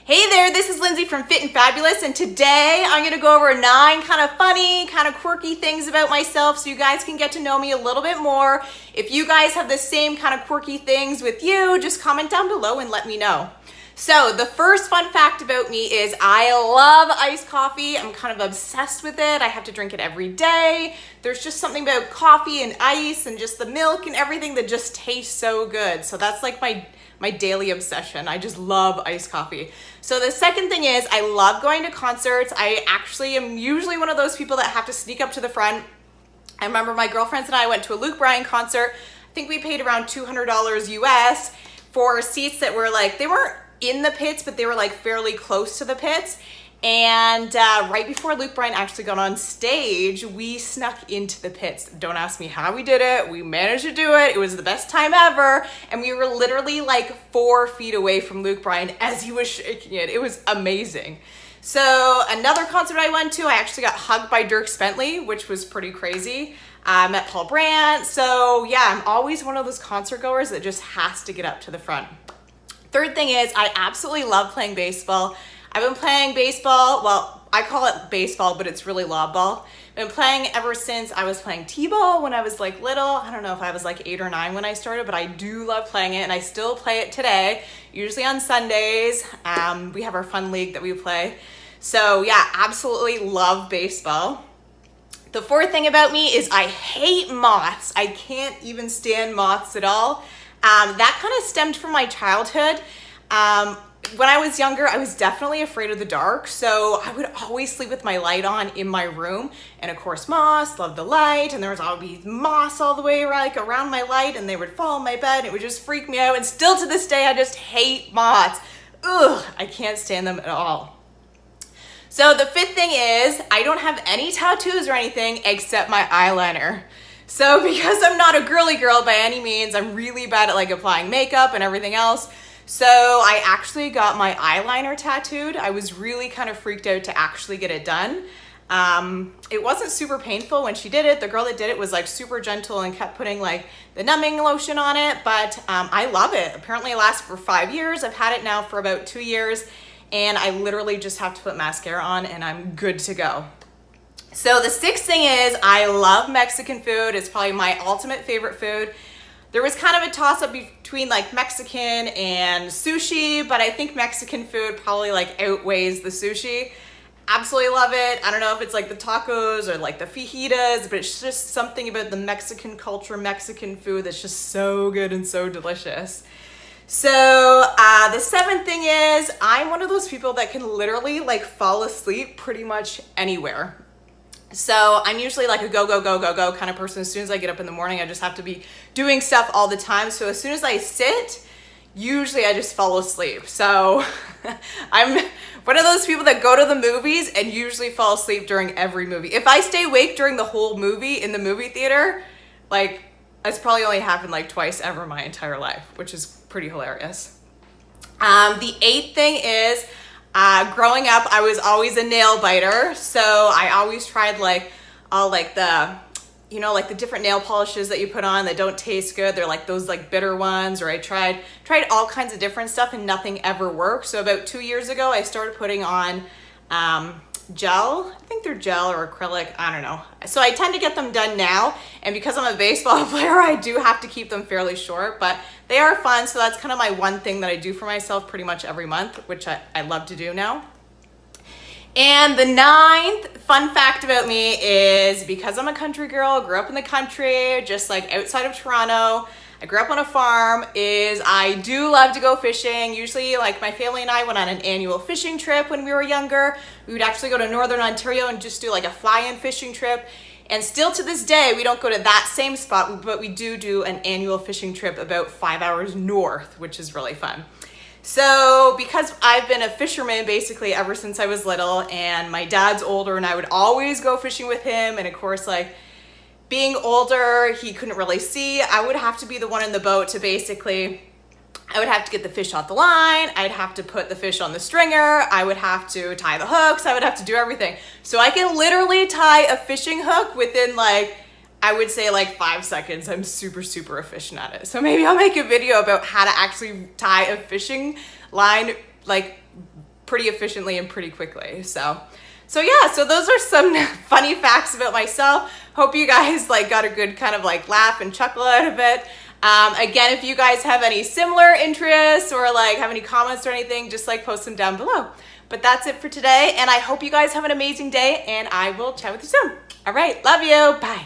Hey there, this is Lindsay from Fit and Fabulous, and today I'm gonna go over 9 kind of funny, kind of quirky things about myself so you guys can get to know me a little bit more. If you guys have the same kind of quirky things with you, just comment down below and let me know. So the first fun fact about me is I love iced coffee. I'm kind of obsessed with it. I have to drink it every day. There's just something about coffee and ice and just the milk and everything that just tastes so good. So that's like my daily obsession. I just love iced coffee. So the second thing is I love going to concerts. I actually am usually one of those people that have to sneak up to the front. I remember my girlfriends and I went to a Luke Bryan concert. I think we paid around $200 US for seats that were like, they weren't in the pits, but they were like fairly close to the pits. And right before Luke Bryan actually got on stage, we snuck into the pits. Don't ask me how we did it. We managed to do it. It was the best time ever. And we were literally like 4 feet away from Luke Bryan as he was shaking it. It was amazing. So another concert I went to, I actually got hugged by Dirk Bentley, which was pretty crazy. I met Paul Brandt. So yeah, I'm always one of those concert goers that just has to get up to the front. Third thing is I absolutely love playing baseball. I've been playing baseball, well, I call it baseball, but it's really lob ball. I've been playing ever since I was playing t-ball when I was like little. I don't know if I was like 8 or 9 when I started, but I do love playing it and I still play it today, usually on Sundays. We have our fun league that we play. So yeah, absolutely love baseball. The fourth thing about me is I hate moths. I can't even stand moths at all. That kind of stemmed from my childhood. When I was younger, I was definitely afraid of the dark, so I would always sleep with my light on in my room. And of course, moths love the light, and there was always moths all the way around my light, and they would fall on my bed. It would just freak me out. And still to this day, I just hate moths. Ugh, I can't stand them at all. So the fifth thing is I don't have any tattoos or anything except my eyeliner. So because I'm not a girly girl by any means, I'm really bad at like applying makeup and everything else. So I actually got my eyeliner tattooed. I was really kind of freaked out to actually get it done. It wasn't super painful when she did it. The girl that did it was like super gentle and kept putting like the numbing lotion on it, but I love it. Apparently it lasts for 5 years. I've had it now for about 2 years and I literally just have to put mascara on and I'm good to go. So the sixth thing is I love Mexican food. It's probably my ultimate favorite food. There was kind of a toss-up between like Mexican and sushi, but I think Mexican food probably like outweighs the sushi. Absolutely love it. I don't know if it's like the tacos or like the fajitas, but it's just something about the Mexican culture, Mexican food that's just so good and so delicious. So the seventh thing is I'm one of those people that can literally like fall asleep pretty much anywhere. So I'm usually like a go, go, go, go, go kind of person. As soon as I get up in the morning, I just have to be doing stuff all the time. So as soon as I sit, usually I just fall asleep. So I'm one of those people that go to the movies and usually fall asleep during every movie. If I stay awake during the whole movie in the movie theater, like it's probably only happened like twice ever in my entire life, which is pretty hilarious. The eighth thing is growing up, I was always a nail biter, so I always tried like all like the, you know, like the different nail polishes that you put on that don't taste good. They're like those like bitter ones, or I tried all kinds of different stuff and nothing ever worked. So about 2 years ago, I started putting on gel. I think they're gel or acrylic, I don't know. So I tend to get them done now, and because I'm a baseball player, I do have to keep them fairly short, but they are fun. So that's kind of my one thing that I do for myself pretty much every month, which I love to do now. And the 9th fun fact about me is because I'm a country girl, grew up in the country, just like outside of Toronto, I grew up on a farm, is I do love to go fishing. Usually like my family and I went on an annual fishing trip when we were younger. We would actually go to Northern Ontario and just do like a fly-in fishing trip. And still to this day, we don't go to that same spot, but we do an annual fishing trip about 5 hours north, which is really fun. So because I've been a fisherman basically ever since I was little, and my dad's older and I would always go fishing with him, and of course like being older, he couldn't really see. I would have to be the one in the boat to basically, I would have to get the fish off the line. I'd have to put the fish on the stringer. I would have to tie the hooks. I would have to do everything. So I can literally tie a fishing hook within like, I would say like 5 seconds. I'm super, super efficient at it. So maybe I'll make a video about how to actually tie a fishing line like pretty efficiently and pretty quickly. So yeah, so those are some funny facts about myself. Hope you guys like got a good kind of like laugh and chuckle out of it. Again, if you guys have any similar interests or like have any comments or anything, just like post them down below. But that's it for today, and I hope you guys have an amazing day, and I will chat with you soon. All right, love you, bye.